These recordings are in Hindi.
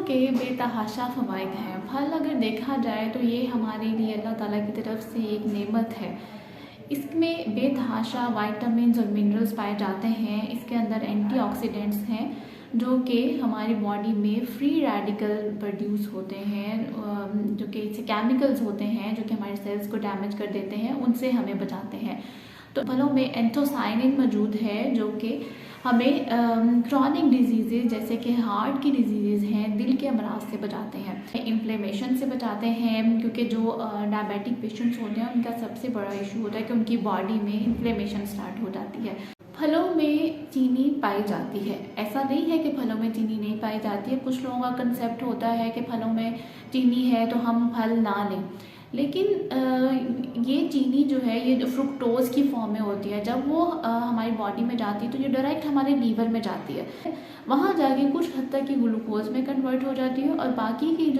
के बेतहाशा फ़वाइद हैं। फल अगर देखा जाए तो ये हमारे लिए अल्लाह ताला की तरफ से एक नेमत है। इसमें बेतहाशा विटामिन्स और मिनरल्स पाए जाते हैं। इसके अंदर एंटीऑक्सीडेंट्स हैं जो कि हमारी बॉडी में फ्री रेडिकल प्रोड्यूस होते हैं, जो कि केमिकल्स होते हैं जो कि हमारे सेल्स को डैमेज कर देते हैं, उनसे हमें बचाते हैं। तो फलों में एंथोसायनिन मौजूद है जो कि हमें क्रॉनिक डिजीज़ जैसे कि हार्ट की डिजीज़ हैं, दिल के अमराज से बचाते हैं, इन्फ्लेमेशन से बचाते हैं, क्योंकि जो डायबिटिक पेशेंट्स होते हैं उनका सबसे बड़ा इशू होता है कि उनकी बॉडी में इन्फ्लेमेशन स्टार्ट हो जाती है। फलों में चीनी पाई जाती है, ऐसा नहीं है कि फलों में चीनी नहीं पाई जाती है। कुछ लोगों का कंसेप्ट होता है कि फलों में चीनी है तो हम फल ना लें, लेकिन ये चीनी जो है ये जो फ्रुक्टोज़ की फॉर्म में होती है, जब वो हमारी बॉडी में जाती है तो ये डायरेक्ट हमारे लीवर में जाती है, वहाँ जाके कुछ हद तक की ग्लूकोज में कन्वर्ट हो जाती है और बाकी की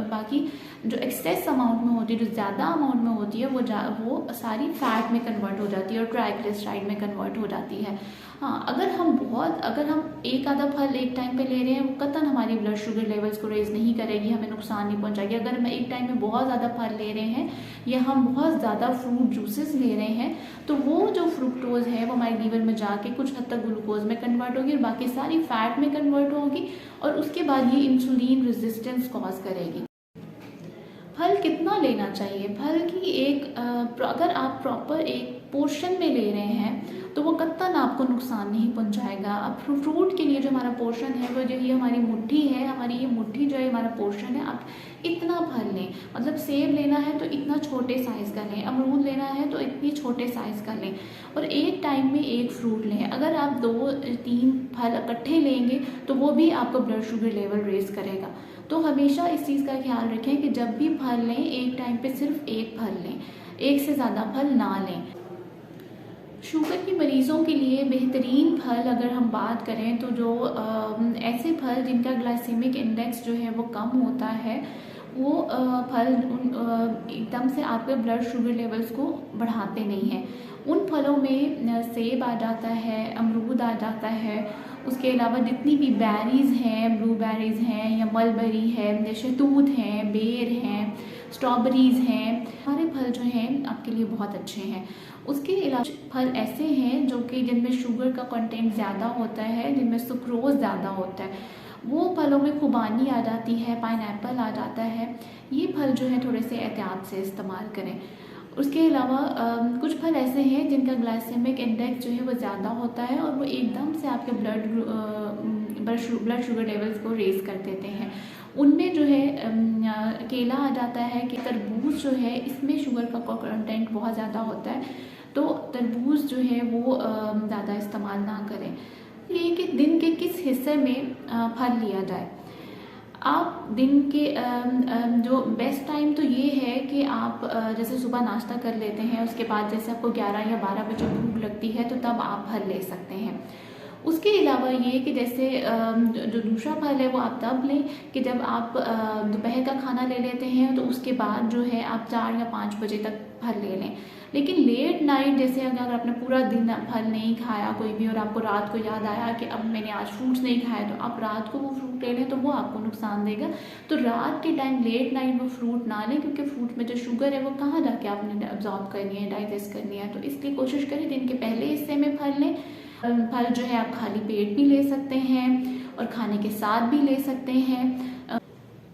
बाकी जो एक्सेस अमाउंट में होती है, जो ज़्यादा अमाउंट में होती है वो सारी फैट में कन्वर्ट हो जाती है और ट्राइग्लिसराइड में कन्वर्ट हो जाती है। हाँ, अगर हम एक आधा फल एक टाइम पे ले रहे हैं वो कतई हमारी ब्लड शुगर लेवल्स को रेज़ नहीं करेगी, हमें नुकसान नहीं पहुंचाएगी। अगर हम एक टाइम में बहुत ज़्यादा फल ले रहे हैं या हम बहुत ज़्यादा फ्रूट जूसेस ले रहे हैं तो वो जो फ्रुक्टोज़ है वो हमारे लीवर में जाके कुछ हद तक ग्लूकोज में कन्वर्ट होगी और बाकी सारी फैट में कन्वर्ट होगी और उसके बाद ये इंसुलिन रेजिस्टेंस कॉज करेगी। फल कितना लेना चाहिए? फल की अगर आप प्रॉपर एक पोर्शन में ले रहे हैं तो वो कतई आपको नुकसान नहीं पहुंचाएगा। अब फ्रूट के लिए जो हमारा पोर्शन है वो जो ये हमारी मुट्ठी है, हमारी ये मुट्ठी जो है हमारा पोर्शन है, आप इतना फल लें। मतलब सेब लेना है तो इतना छोटे साइज़ का लें, अमरूद लेना है तो इतनी छोटे साइज़ का लें और एक टाइम में एक फ्रूट लें। अगर आप 2-3 फल इकट्ठे लेंगे तो वो भी आपका ब्लड शुगर लेवल रेज़ करेगा। तो हमेशा इस चीज़ का ख्याल रखें कि जब भी फल लें एक टाइम पे सिर्फ एक फल लें, एक से ज़्यादा फल ना लें। शुगर की मरीज़ों के लिए बेहतरीन फल अगर हम बात करें तो जो ऐसे फल जिनका ग्लाइसेमिक इंडेक्स जो है वो कम होता है, वो फल एकदम से आपके ब्लड शुगर लेवल्स को बढ़ाते नहीं हैं। उन फलों में सेब आ जाता है, अमरूद आ जाता है, उसके अलावा जितनी भी बेरीज़ हैं, ब्लूबेरीज़ हैं या मलबेरी है, शहतूत हैं, बेर हैं, स्ट्रॉबेरीज़ हैं, सारे फल जो हैं आपके लिए बहुत अच्छे हैं। उसके अलावा फल ऐसे हैं जो कि जिनमें शुगर का कंटेंट ज़्यादा होता है, जिनमें सुक्रोज़ ज़्यादा होता है, वो फलों में खुबानी आ जाती है, पाइनएप्पल आ जाता है। ये फल जो है थोड़े से एहतियात से इस्तेमाल करें। उसके अलावा कुछ फल ऐसे हैं जिनका ग्लाइसेमिक इंडेक्स जो है वो ज़्यादा होता है और वो एकदम से आपके ब्लड शुगर लेवल्स को रेज़ कर देते हैं। उनमें जो है केला आ जाता है, कि तरबूज जो है इसमें शुगर का कंटेंट बहुत ज़्यादा होता है, तो तरबूज जो है वो ज़्यादा इस्तेमाल ना करें। ये कि दिन के किस हिस्से में फल लिया जाए। आप दिन के जो बेस्ट टाइम तो ये है कि आप जैसे सुबह नाश्ता कर लेते हैं, उसके बाद जैसे आपको 11 या 12 बजे भूख लगती है तो तब आप फल ले सकते हैं। उसके अलावा ये कि जैसे जो दूसरा फल है वो आप तब लें कि जब आप दोपहर का खाना ले लेते हैं, तो उसके बाद जो है आप 4 या 5 बजे तक फल ले लें। लेकिन लेट नाइट जैसे अगर आपने पूरा दिन फल नहीं खाया कोई भी और आपको रात को याद आया कि अब मैंने आज फ्रूट्स नहीं खाए, तो आप रात को वो फ्रूट ले लें तो वो आपको नुकसान देगा। तो रात के टाइम लेट नाइट वो फ्रूट ना लें, क्योंकि फ्रूट में जो शुगर है वो कहाँ जाके आपने अब्जॉर्ब करनी है, डाइजेस्ट करनी है। तो इसलिए कोशिश करें दिन के पहले हिस्से में फल लें। फल जो है आप खाली पेट भी ले सकते हैं और खाने के साथ भी ले सकते हैं।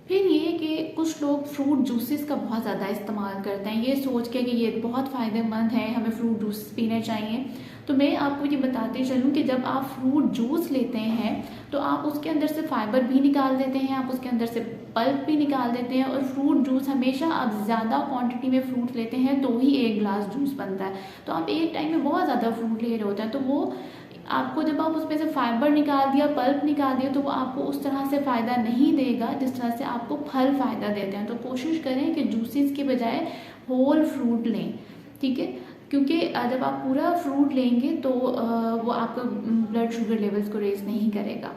फिर ये कि कुछ लोग फ्रूट जूसेस का बहुत ज़्यादा इस्तेमाल करते हैं, ये सोच के कि ये बहुत फ़ायदेमंद है, हमें फ्रूट जूस पीने चाहिए। तो मैं आपको ये बताते चलूँ कि जब आप फ्रूट जूस लेते हैं तो आप उसके अंदर से फाइबर भी निकाल देते हैं, आप उसके अंदर से पल्प भी निकाल देते हैं। और फ्रूट जूस हमेशा आप ज़्यादा क्वांटिटी में फ्रूट लेते हैं तो ही एक गिलास जूस बनता है। तो आप एक टाइम में बहुत ज़्यादा फ्रूट ले रहे होते हैं, तो वो आपको जब आप उसमें से फाइबर निकाल दिया, पल्प निकाल दिया, तो वो आपको उस तरह से फ़ायदा नहीं देगा जिस तरह से आपको फल फ़ायदा देते हैं। तो कोशिश करें कि जूसेस के बजाय होल फ्रूट लें, ठीक है, क्योंकि जब आप पूरा फ्रूट लेंगे तो वो आपका ब्लड शुगर लेवल्स को रेज़ नहीं करेगा।